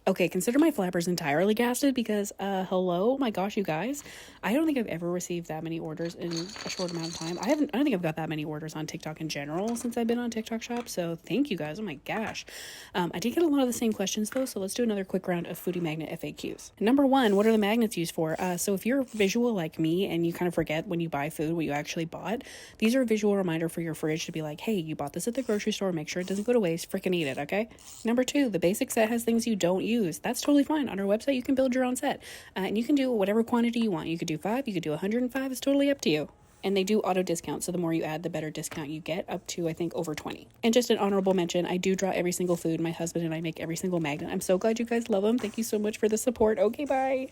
Okay, consider my flappers entirely gasted because, hello, my gosh, you guys. I don't think I've ever received that many orders in a short amount of time. I don't think I've got that many orders on TikTok in general since I've been on TikTok Shop. So thank you guys. Oh my gosh. I did get a lot of the same questions though. So let's do another quick round of Foodie Magnet FAQs. Number one, what are the magnets used for? So if you're visual like me and you kind of forget when you buy food what you actually bought, these are a visual reminder for your fridge to be like, hey, you bought this at the grocery store. Make sure it doesn't go to waste. Freaking eat it, okay? Number two, the basic set has things you don't use. That's totally fine. On our website, you can build your own set. And you can do whatever quantity you want. You could do 5, you could do 105. It's totally up to you. And they do auto discount, so the more you add, the better discount you get, up to, I think, over 20. And just an honorable mention, I do draw every single food. My husband and I make every single magnet. I'm so glad you guys love them. Thank you so much for the support. Okay, bye.